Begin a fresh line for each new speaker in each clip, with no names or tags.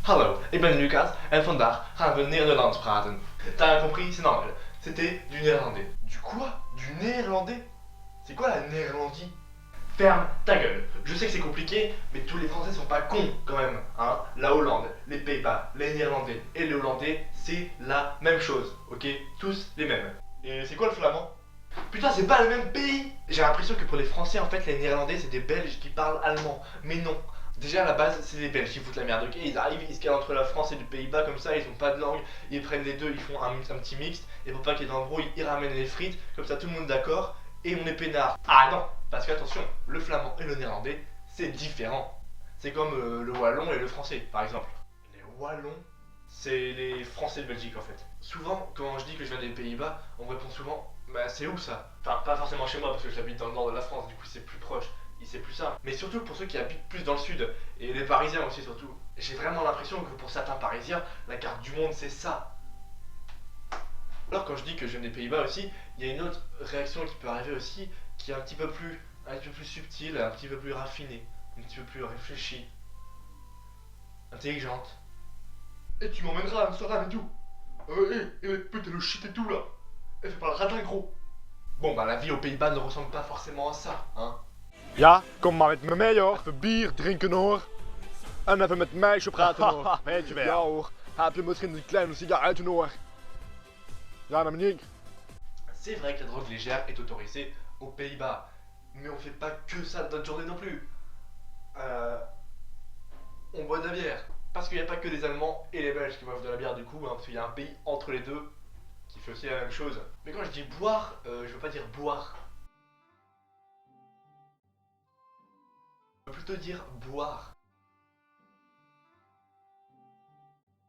Hallo, ik ben Lucas en vandaag gaan we Nederlands praten. T'as compris, c'est normal. C'était du néerlandais. Du quoi? Du néerlandais? C'est quoi la néerlandie? Ferme ta gueule. Je sais que c'est compliqué, mais tous les Français sont pas cons quand même. Hein, la Hollande, les Pays-Bas, les Néerlandais et les Hollandais, c'est la même chose, ok? Tous les mêmes. Et c'est quoi le flamand? Putain, c'est pas le même pays! J'ai l'impression que pour les Français, en fait, les Néerlandais, c'est des Belges qui parlent allemand. Mais non. Déjà, à la base, c'est des Belges qui foutent la merde, ok? Ils arrivent, ils se calent entre la France et les Pays-Bas, comme ça, ils ont pas de langue, ils prennent les deux, ils font un petit mixte, et pour pas qu'il y ait d'embrouille, ils ramènent les frites, comme ça tout le monde d'accord, et on est peinard. Ah non! Parce qu'attention, le flamand et le néerlandais, c'est différent. C'est comme le wallon et le français, par exemple. Les wallons, c'est les Français de Belgique en fait. Souvent, quand je dis que je viens des Pays-Bas, on me répond souvent bah c'est où ça? Enfin, pas forcément chez moi parce que j'habite dans le nord de la France, du coup c'est plus proche, c'est plus simple. Mais surtout pour ceux qui habitent plus dans le sud, et les Parisiens aussi surtout. J'ai vraiment l'impression que pour certains Parisiens, la carte du monde c'est ça. Alors quand je dis que je viens des Pays-Bas aussi, il y a une autre réaction qui peut arriver aussi, qui est un petit peu plus subtile, un petit peu plus raffinée, un petit peu plus réfléchie, intelligente. Et tu m'emmèneras à Amsterdam et tout. Et putain le shit et tout là. Et fais pas le ratin gros. Bon bah la vie aux Pays-Bas ne ressemble pas forcément à ça, hein.
Ja, kom maar met me mee hoor. Even bier drinken hoor. En even met meisje praten hoor. Weet je wel. Ja hoor. Heb je misschien een kleine sigaretten hoor. Ja, Dominique.
C'est vrai que la drogue légère est autorisée aux Pays-Bas. Mais on fait pas que ça de notre journée non plus. On boit de la bière. Parce qu'il n'y a pas que les Allemands et les Belges qui boivent de la bière du coup, hein, parce qu'il y a un pays entre les deux qui fait aussi la même chose. Mais quand je dis boire, je veux pas dire boire. Je veux plutôt dire boire.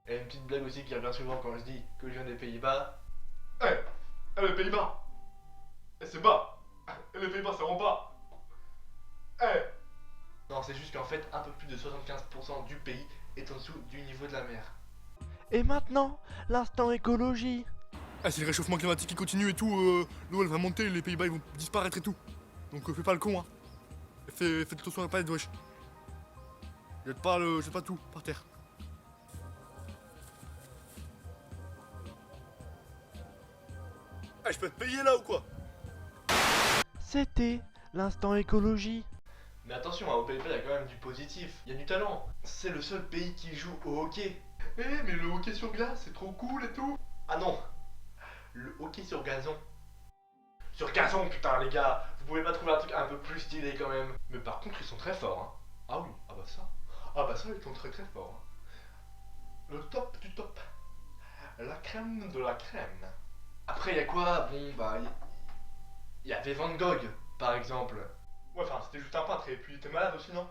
Et une petite blague aussi qui revient souvent quand je dis que je viens des Pays-Bas. Les Pays-Bas, c'est bas. Les Pays-Bas, ça rend pas. Non, c'est juste qu'en fait, un peu plus de 75% du pays est en dessous du niveau de la mer.
Et maintenant, l'instant écologie.
Ah, si le réchauffement climatique il continue et tout, l'eau elle va monter, les Pays-Bas ils vont disparaître et tout. Donc fais pas le con hein. Faites attention à la planète wesh. Jette pas tout par terre. Ah, je peux te payer là ou quoi?
C'était l'instant écologie.
Mais attention, hein, aux Pays-Bas, il y a quand même du positif. Il y a du talent. C'est le seul pays qui joue au hockey. Mais le hockey sur glace, c'est trop cool et tout. Ah non, le hockey sur gazon. Sur gazon, putain, les gars. Vous pouvez pas trouver un truc un peu plus stylé quand même. Mais par contre, ils sont très forts, hein. Ah oui, ah bah ça. Ah bah ça, ils sont très très forts. Hein. Le top du top. La crème de la crème. Après, il y a quoi? Bon, bah, il y avait Van Gogh, par exemple. Ouais, enfin, c'était juste un peintre, et puis il était malade aussi, non?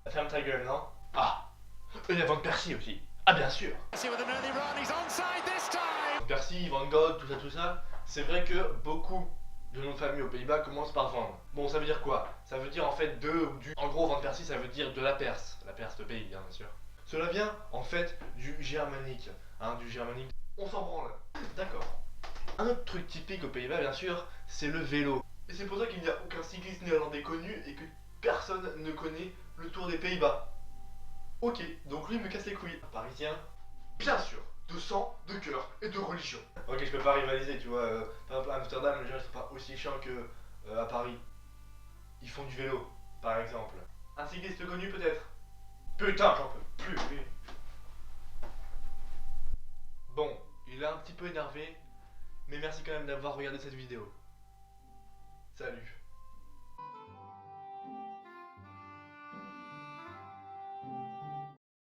Ferme ta gueule, non? Ah! Il y a Van Persie aussi. Ah, bien sûr! Van Persie, Van Gogh, tout ça, c'est vrai que beaucoup de noms de famille aux Pays-Bas commencent par vendre. Bon, ça veut dire quoi? Ça veut dire en fait de ou du. En gros, Van Persie, ça veut dire de la Perse. La Perse, le pays, hein, bien sûr. Cela vient en fait du germanique. Hein, du germanique. On s'en branle. D'accord. Un autre truc typique aux Pays-Bas, bien sûr, c'est le vélo. Et c'est pour ça qu'il n'y a aucun cycliste néerlandais connu et que personne ne connaît le Tour des Pays-Bas. Ok, donc lui me casse les couilles. Un Parisien, bien sûr, de sang, de cœur et de religion. Ok, je peux pas rivaliser, tu vois. Par exemple, à Amsterdam, les gens ils sont pas aussi chiants que à Paris. Ils font du vélo, par exemple. Un cycliste connu peut-être. Putain, j'en peux plus, lui. Bon, il est un petit peu énervé, mais merci quand même d'avoir regardé cette vidéo. Salut.